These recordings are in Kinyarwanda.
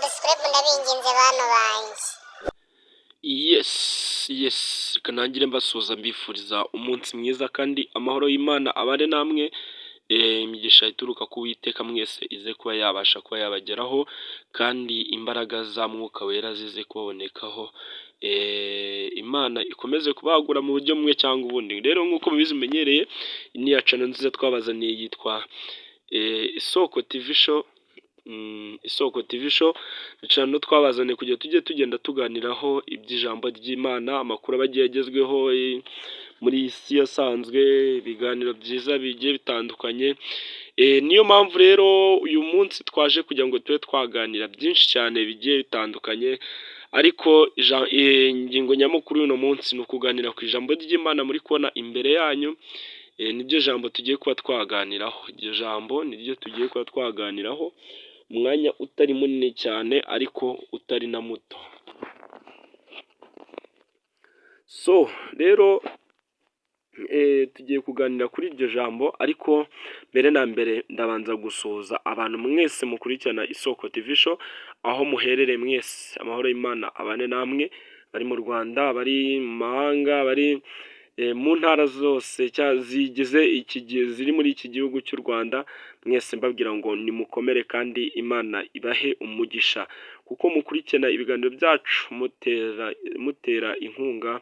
subscribe ndabinginze bantu banjye. Yes, kanangire mbasuhuza mbifuriza umunsi mwiza kandi amahoro y'Imana abane namwe. Imigisha ituruka ku Uwiteka mwese ize kuba yabasha kuba yabageraho, kandi imbaraga za Mwuka Wera zize kubonekaho. Imana ikomeze kubagura mu buryo bumwe cyangwa ubundi. Rero nk'uko mubizi menyereye, ni ya channel nziza twabazaniye yitwa Isoko TV Show. Isoko TV Show channel twabazaniye kugira tujye tugenda tuganiraho iby'ijambo ry'Imana, amakuru abagiye agezweho muri isi yasanzwe, ibiganiro byiza bigiye bitandukanye. Niyo mpamvu rero uyu munsi twaje kugira ngo tube twaganira byinshi cyane bigiye bitandukanye, ariko ingingo nyamukuru y'uno munsi ni ukuganira ku ijambo ry'Imana muri kubona imbere yanyu. Niryo jambo tugiye kuba twaganiraho. Iryo jambo niryo tugiye kuba twaganiraho umwanya utari munini cyane ariko utari na muto. So rero tugiye kuganira kuri iryo jambo, ariko mbere na mbere ndabanza gusuhuza abantu mwese mukurikirana Isoko TV Show aho muherereye mwese. Amahoro y'Imana abane namwe, bari mu Rwanda, bari mu mahanga, bari mu ntara zose zigize ziri muri iki gihugu cy'u Rwanda. Mwese mbabwira ngo nimukomere kandi Imana ibahe umugisha, kuko mukurikirana ibiganiro byacu mutera inkunga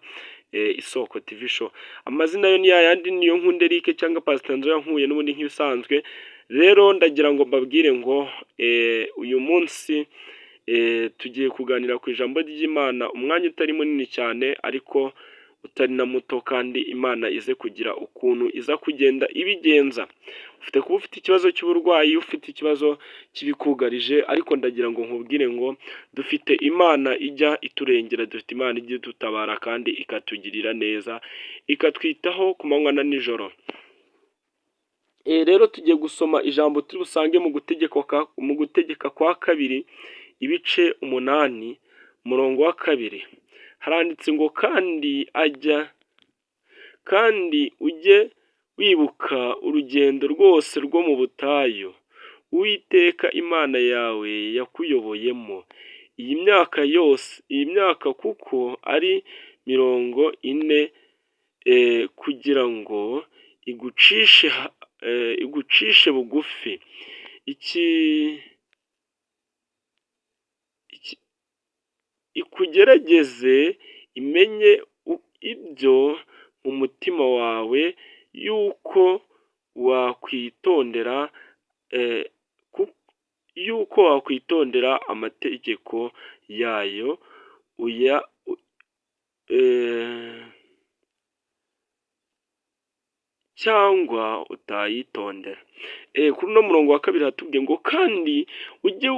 Isoko TV Show. Amazina yo ni yayandi, niyo nkunde Eric cyangwa Pastor Nzo yankuye n'ubundi nk'ibisanzwe. Rero ndagira ngo mbabwire ngo uyu munsi tugiye kuganira ku ijambo ry'Imana, umwanya utari munini cyane ariko utari na muto, kandi Imana ize kugira ukuntu iza kugenda ibigenza. Ufite kuba ufite ikibazo cy'uburwayi, ufite ikibazo kibikugarije, ariko ndagira ngo nkubwire ngo dufite Imana ijya iturengera, dufite Imana ijya idutabara kandi ikatugirira neza, ikatwitaho ku manywa na nijoro. Rero tugiye gusoma ijambo turi busange mu gutegeka kwa kabiri ibice 8 umurongo wa 2. Haranditse ngo kandi ujye wibuka urugendo rwose rwo mu butayu Uwiteka Imana yawe yakuyoboyemo iyi myaka kuko ari 40 kugira ngo igucishe bugufi ikugerageze imenye ibyo mu mutima wawe, yuko wakwitondera amategeko yayo cyangwa utayitondera. Kuri uno murongo wa 2 hatubwiye ngo kandi ujye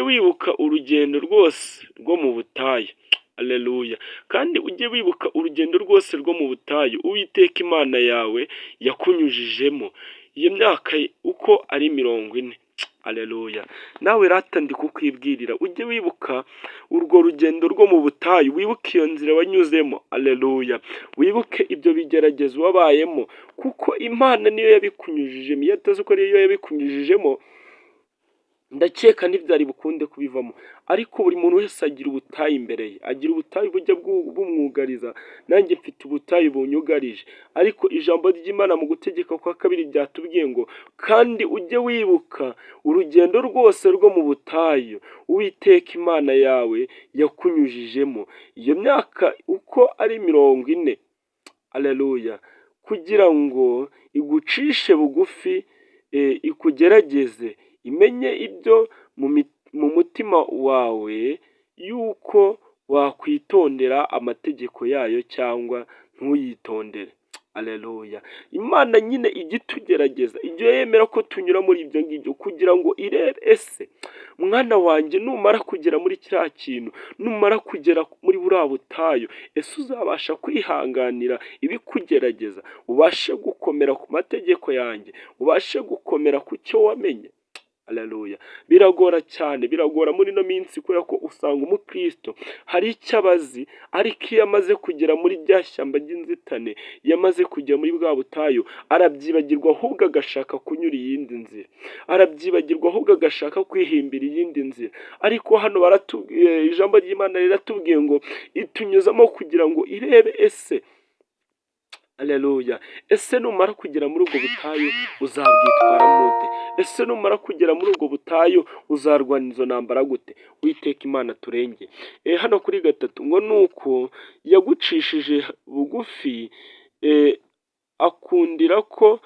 wibuka urugendo rwose rwo mu butayu. Haleluya. Kandi ujye wibuka urugendo rwose rwo mu butayu Uwiteka Imana yawe yakunyujijemo iyo myaka uko ari 40. Haleluya. Nawe rata ndi kukwibwirira, ujye wibuka urwo rugendo rwo mu butayu, wibuke iyo nzira wanyuzemo. Haleluya. Wibuke ibyo bigeragezo wabayemo, kuko Imana niyo yabikunyujijemo. Iyo atazi ko ariyo yabikunyujijemo, ndakeka ntibyari bukunde kubivamo. Ariko buri muntu wese agira ubutayu imbere ye, agira ubutayu bujya bumwugariza. Nanjye mfite ubutayu bunyugarije, ariko ijambo ry'Imana mu gutegeka kwa kabiri ryatubwiye ngo kandi ujye wibuka urugendo rwose rwo mu butayu Uwiteka Imana yawe yakunyujijemo iyo myaka uko ari 40. Haleluya. Kugira ngo igucishe bugufi, ikugerageze imenye ibyo mu mutima wawe, yuko wakwitondera amategeko yayo cyangwa ntuyitondere. Haleluya. Imana nyine igitugerageza, ibyo yemera ko tunyura muri ibyo ngibyo, kugira ngo irebe ese mwana wanjye numara kugera muri kiriya kintu, numara kugera muri buriya butayu, ese uzabasha kwihanganira ibikugerageza, ubashe gukomera ku mategeko yanjye, ubashe gukomera ku cyo wamenye. Aleluya. Biragora cyane, biragora muri ino minsi kubera ko usanga umukristo hari icyo abazi, ariko iyo amaze kugera muri rya shyamba ry'inzitane, iyo amaze kujya muri bwa butayu, arabyibagirwa ahubwo agashaka kunyura iyindi nzira, arabyibagirwa ahubwo agashaka kwihimbira iyindi nzira. Ariko hano ijambo ry'Imana riratubwiye ngo itunyuzamo kugira ngo irebe ese, aleluya, ese numara kugera muri ubwo butayu uzabwitwaramo ute? Ese numara kugera muri ubwo butayu uzarwana izo ntambara gute? Uwiteka Imana turenge. Hano kuri gatatu ngo nuko yagucishije bugufi, akundira ko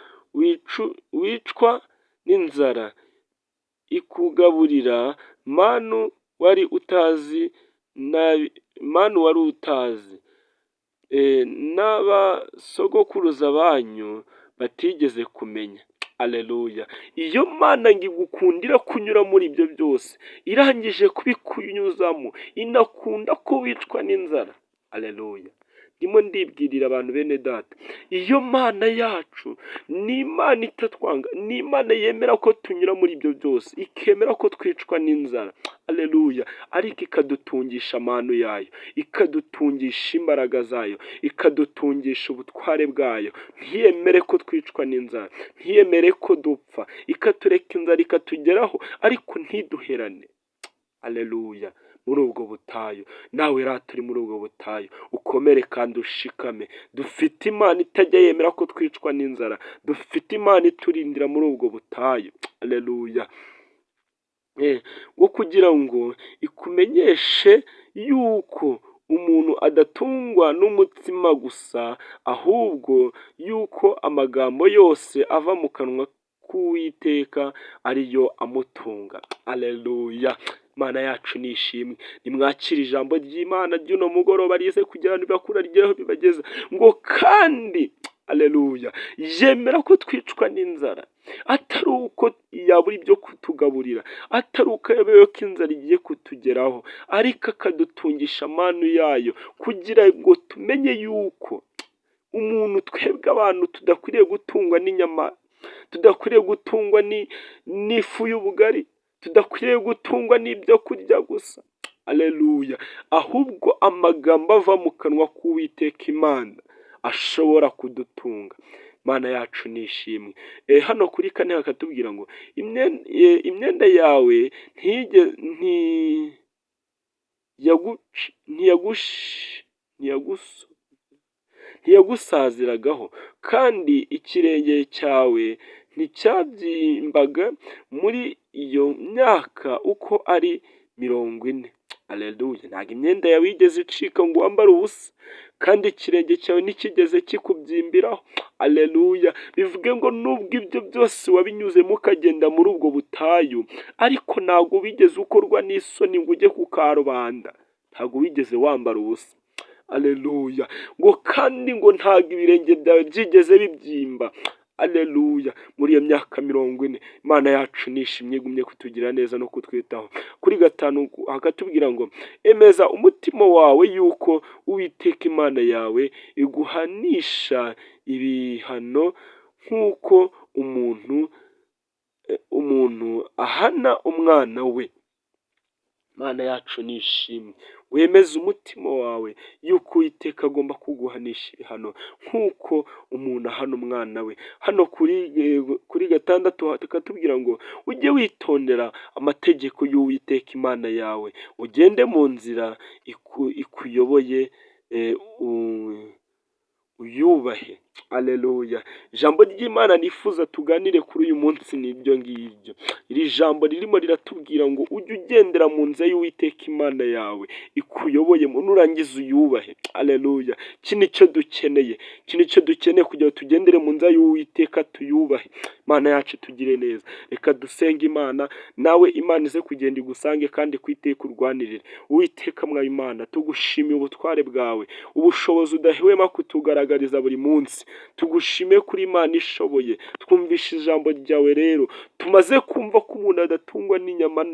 wicwa n'inzara, ikugaburira manu wari utazi, n'abasogokuruza banyu batigeze kumenya. Aleluya. Iyo Mana ngo igukundira kunyura muri ibyo byose, irangije kubikunyuzamo, inakunda ko wicwa n'inzara. Aleluya. Ndimo ndibwirira abantu bene data, iyo Mana yacu ni Imana itatwanga, ni Imana yemera ko tunyura muri ibyo byose, ikemera ko twicwa n'inzara. Aleluya. Ariko ikadutungisha amanu yayo, ikadutungisha imbaraga zayo, ikadutungisha ubutware bwayo. Ntiyemere ko twicwa n'inzara, ntiyemere ko dupfa, ikatureka inzara ikatugeraho, ariko ntiduherane. Aleluya. Muri ubwo butayu, nawe turi muri ubwo butayu, ukomere kandi ushikame. Dufite Imana itajya yemera ko twicwa n'inzara, dufite Imana iturindira muri ubwo butayu. Aleluya. Ngo kugira ngo ikumenyeshe yuko umuntu adatungwa n'umutsima gusa, ahubwo yuko amagambo yose ava mu kanwa k'Uwiteka ariyo amutunga. Aleluya. Imana yacu nishimwe. Nimwakire ijambo ry'Imana ry'uno mugoroba rize kugira ngo ibakura ryeho bibageza ngo kandi, aleluya, yemera ko twicwa n'inzara, atari uko yabura ibyo kutugaburira, atari uko yabewe ko inzara igiye kutugeraho, ariko akadutungisha amanu yayo, kugira ngo tumenye yuko umuntu, twebwe abantu, tudakwiriye gutungwa n'inyama, tudakwiriye gutungwa n'ifu y'ubugari, tudakwiriye gutungwa n'ibyo kurya gusa. Aleluya. Ahubwo amagambo ava mu kanwa k'Uwiteka Imana ashobora kudutunga. Mana yacu nishimwe. Hano kuri kane hakatubwira ngo imyenda yawe ntiyagusaziragaho, kandi ikirenge cyawe nticyabyimbaga muri iyo myaka uko ari 40. Aleluya. Ntabwo imyenda yawe yigeze icika ngo wambare ubusa, kandi ikirenge cyawe ntikigeze kikubyimbiraho. Aleluya. Bivuge ngo nubwo ibyo byose wabinyuzemo ukagenda muri ubwo butayu, ariko ntabwo wigeze ukorwa n'isoni ngo ujye ku karubanda, ntabwo wigeze wambara ubusa. Aleluya. Ngo kandi ngo ntabwo ibirenge byawe byigeze bibyimba. Aleluya. Muri iyo myaka 40, Imana yacu nishimye, igumye kutugira neza no kutwitaho. Kuri gatanu hakatubwira ngo emeza umutima wawe yuko Uwiteka Imana yawe iguhanisha ibihano nk'uko umuntu ahana umwana we. Imana yacu nishimwe. Wemeze umutima wawe yuko Uwiteka agomba kuguhanisha ibihano nk'uko umuntu ahana umwana we. Hano kuri gatandatu hakatubwira ngo ujye witondera amategeko y'Uwiteka Imana yawe, ugende mu nzira ikuyoboye, uyubahe. Aleluya. Ijambo ry'Imana nifuza tuganire kuri uyu munsi ni ibyo ngibyo. Iri jambo ririmo riratubwira ngo ujye ugendera mu nzira y'Uwiteka Imana yawe ikuyoboye, nurangiza uyubahe. Aleluya. Iki nicyo dukeneye, iki nicyo dukeneye kugira ngo tugendere mu nzira y'Uwiteka, tuyubahe. Imana yacu tugire neza. Reka dusenge Imana, nawe Imana ize kugenda igusange kandi kwiteka urwanirire. Uwiteka mwa Imana, tugushimiye ubutware bwawe, ubushobozi udahwema kutugaragariza buri munsi. Tugushime kuri Imana ishoboye. Twumvishe ijambo ryawe rero, tumaze kumva ko umuntu adatungwa n'inyama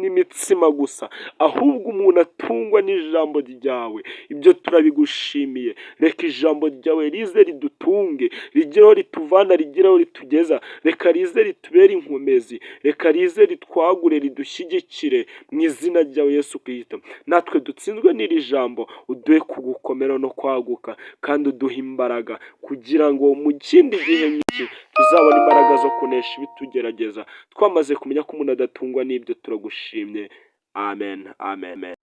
n'imitsima gusa, ahubwo umuntu atungwa n'ijambo ryawe. Ibyo turabigushimiye. Reka ijambo ryawe rize ridutunge, rigire aho rituvana, rigire aho ritugeza. Reka rize ritubere inkomezi, reka rize ritwagure, ridushyigikire mu izina ryawe Yesu Kristo. Natwe dutsinzwe n'iri jambo, uduhe kugukomera no kwaguka, kandi uduhe imbaraga kugira ngo mu kindi gihe nk'iki tuzabone imbaraga zo kunesha ibitugerageza, twamaze kumenya ko umuntu adatungwa n'ibyo. Turagushimye. Amen, amen, amen.